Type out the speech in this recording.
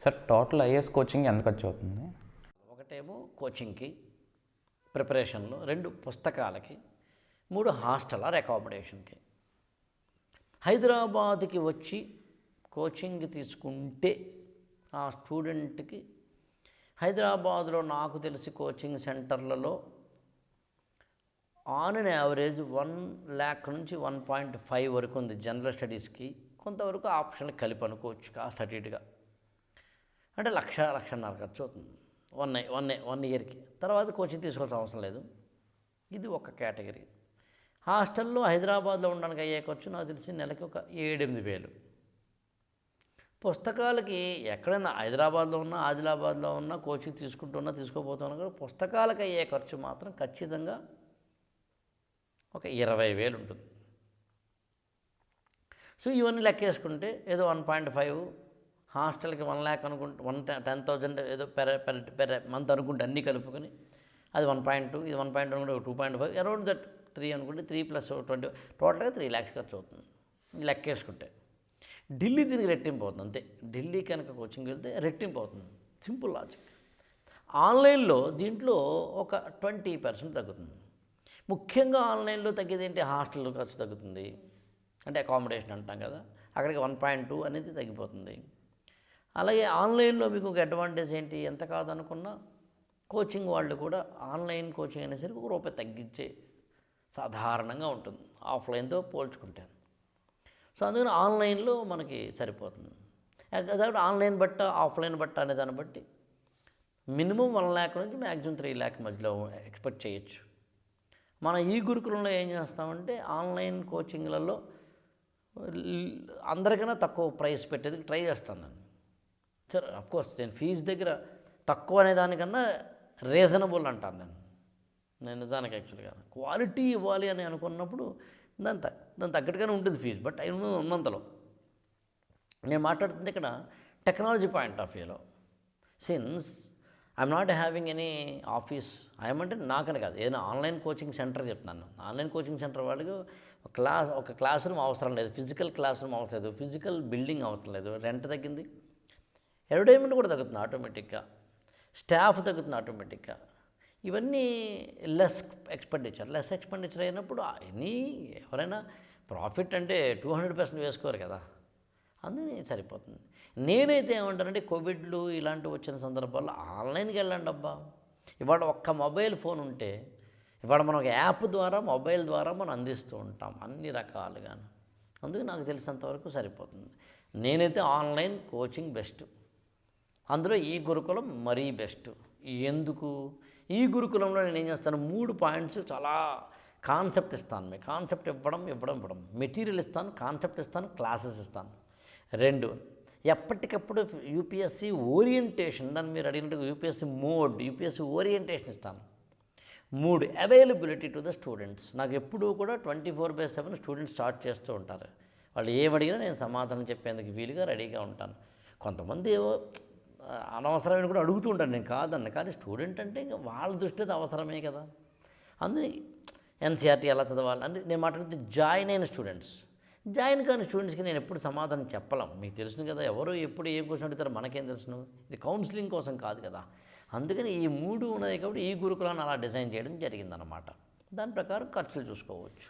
Sir total IAS coaching ఎంత ఖర్చు అవుతుంది? ఒకటేమో కోచింగ్కి ప్రిపరేషన్లో, 2 పుస్తకాలకి, 3 హాస్టల్ ఆర్ అకామిడేషన్కి. హైదరాబాద్కి వచ్చి కోచింగ్ తీసుకుంటే ఆ స్టూడెంట్కి హైదరాబాద్లో నాకు తెలిసి కోచింగ్ సెంటర్లలో ఆన్ అన్ యావరేజ్ 1 lakh నుంచి 1.5 వరకు ఉంది జనరల్ స్టడీస్కి. కొంతవరకు ఆప్షన్ కలిపి అనుకోవచ్చు కాస్త అటు ఇటుగా. అంటే 1,00,000-1,50,000 ఖర్చు అవుతుంది వన్ ఇయర్కి. తర్వాత కోచింగ్ తీసుకోవాల్సిన అవసరం లేదు. ఇది ఒక కేటగిరీ. హాస్టల్లో హైదరాబాద్లో ఉండడానికి అయ్యే ఖర్చు నాకు తెలిసి నెలకి ఒక 7-8 వేలు. పుస్తకాలకి ఎక్కడైనా హైదరాబాద్లో ఉన్నా, ఆదిలాబాద్లో ఉన్నా, కోచింగ్ తీసుకుంటున్నా, తీసుకోబోతున్నా కూడా పుస్తకాలకు అయ్యే ఖర్చు మాత్రం ఖచ్చితంగా ఒక 20,000 ఉంటుంది. సో ఇవన్నీ లెక్కేసుకుంటే ఏదో 1.5, హాస్టల్కి 1 lakh అనుకుంటే 10,000 ఏదో పెర్ మంత్ అనుకుంటే అన్నీ కలుపుకొని అది 1.2, ఇది 1.1 అనుకుంటే 2.5, అరౌండ్ దట్ 3 అనుకుంటే 3 + 20 టోటల్గా 3 lakhs ఖర్చు అవుతుంది లెక్కేసుకుంటే. ఢిల్లీ దీనికి రెట్టింపు అవుతుంది అంతే. ఢిల్లీ కనుక కోచింగ్ వెళ్తే రెట్టింపు అవుతుంది. Simple logic. ఆన్లైన్లో దీంట్లో ఒక 20% తగ్గుతుంది. ముఖ్యంగా ఆన్లైన్లో తగ్గేది ఏంటి? హాస్టల్ ఖర్చు తగ్గుతుంది, అంటే అకామిడేషన్ అంటాం కదా, అక్కడికి 1.2 అనేది తగ్గిపోతుంది. అలాగే ఆన్లైన్లో మీకు ఒక అడ్వాంటేజ్ ఏంటి? ఎంత కాదనుకున్నా కోచింగ్ వాళ్ళు కూడా ఆన్లైన్ కోచింగ్ అనేసరికి ₹1 తగ్గించే సాధారణంగా ఉంటుంది ఆఫ్లైన్తో పోల్చుకుంటే. సో అందుకని ఆన్లైన్లో మనకి సరిపోతుంది. కాబట్టి ఆన్లైన్ బట్ట ఆఫ్లైన్ బట్ట అనే దాన్ని బట్టి మినిమం 1 lakh నుంచి మ్యాక్సిమం 3 lakh మధ్యలో ఎక్స్పెక్ట్ చేయొచ్చు. మన ఈ గురుకులంలో ఏం చేస్తామంటే ఆన్లైన్ కోచింగ్లలో అందరికన్నా తక్కువ ప్రైస్ పెట్టేది ట్రై చేస్తాను నేను. సరే అఫ్కోర్స్ నేను ఫీజు దగ్గర తక్కువ అనే దానికన్నా రీజనబుల్ అంటాను నేను నిజానికి యాక్చువల్గా క్వాలిటీ ఇవ్వాలి అని అనుకున్నప్పుడు దాని తగ్గట్టుగానే ఉంటుంది ఫీజు. బట్ ఉన్నంతలో నేను మాట్లాడుతుంది ఇక్కడ టెక్నాలజీ పాయింట్ ఆఫ్ వ్యూలో. Since I'm not having any office, ఏమంటే నాకని కాదు, ఏదైనా ఆన్లైన్ కోచింగ్ సెంటర్ చెప్తున్నాను. ఆన్లైన్ కోచింగ్ సెంటర్ వాళ్ళకి ఒక క్లాస్ రూమ్ అవసరం లేదు, ఫిజికల్ క్లాస్ రూమ్ అవసరం లేదు, ఫిజికల్ బిల్డింగ్ అవసరం లేదు, రెంట్ తగ్గింది, అడ్వర్టైజ్మెంట్ కూడా తగ్గుతుంది ఆటోమేటిక్గా, స్టాఫ్ తగ్గుతుంది ఆటోమేటిక్గా. ఇవన్నీ లెస్ ఎక్స్పెండిచర్ అయినప్పుడు ఎవరైనా ప్రాఫిట్ అంటే 200% వేసుకోరు కదా, అందుకని సరిపోతుంది. నేనైతే ఏమంటానంటే కోవిడ్లు ఇలాంటివి వచ్చిన సందర్భాల్లో ఆన్లైన్కి వెళ్ళండి అబ్బా. ఇవాళ ఒక్క మొబైల్ ఫోన్ ఉంటే ఇవాళ మనం ఒక యాప్ ద్వారా మొబైల్ ద్వారా మనం అందిస్తూ ఉంటాం అన్ని రకాలుగా. అందుకే నాకు తెలిసినంతవరకు సరిపోతుంది. నేనైతే ఆన్లైన్ కోచింగ్ బెస్ట్, అందులో ఈ గురుకులం మరీ బెస్ట్. ఎందుకు? ఈ గురుకులంలో నేను ఏం చేస్తాను, 3 పాయింట్స్ చాలా కాన్సెప్ట్ ఇస్తాను. మీకు కాన్సెప్ట్ ఇవ్వడం, మెటీరియల్ ఇస్తాను, కాన్సెప్ట్ ఇస్తాను, క్లాసెస్ ఇస్తాను. 2 ఎప్పటికప్పుడు యూపీఎస్సీ ఓరియంటేషన్, దాన్ని మీరు అడిగినట్టు యూపీఎస్సీ మోడ్, యూపీఎస్సీ ఓరియంటేషన్ ఇస్తాను. 3 అవైలబిలిటీ టు ద స్టూడెంట్స్. నాకు ఎప్పుడూ కూడా 24/7 స్టూడెంట్స్ స్టార్ట్ చేస్తూ ఉంటారు. వాళ్ళు ఏమడిగినా నేను సమాధానం చెప్పేందుకు వీలుగా రెడీగా ఉంటాను. కొంతమంది ఏవో అనవసరమైన కూడా అడుగుతూ ఉంటాను, నేను కాదన్న, కానీ స్టూడెంట్ అంటే ఇంకా వాళ్ళ దృష్టిలో అవసరమే కదా. అందుకే ఎన్సీఆర్టీ ఎలా చదవాలి అంటే నేను మాట్లాడితే జాయిన్ అయిన స్టూడెంట్స్, జాయిన్ కాని స్టూడెంట్స్కి నేను ఎప్పుడు సమాధానం చెప్పలేం. మీకు తెలుసును కదా, ఎవరు ఎప్పుడు ఏం క్వశ్చన్ అడుగుతారో మనకేం తెలుసును, ఇది కౌన్సిలింగ్ కోసం కాదు కదా. అందుకని ఈ 3 ఉన్నాయి కాబట్టి ఈ గురుకులాన్ని అలా డిజైన్ చేయడం జరిగిందన్నమాట. దాని ప్రకారం ఖర్చులు చూసుకోవచ్చు.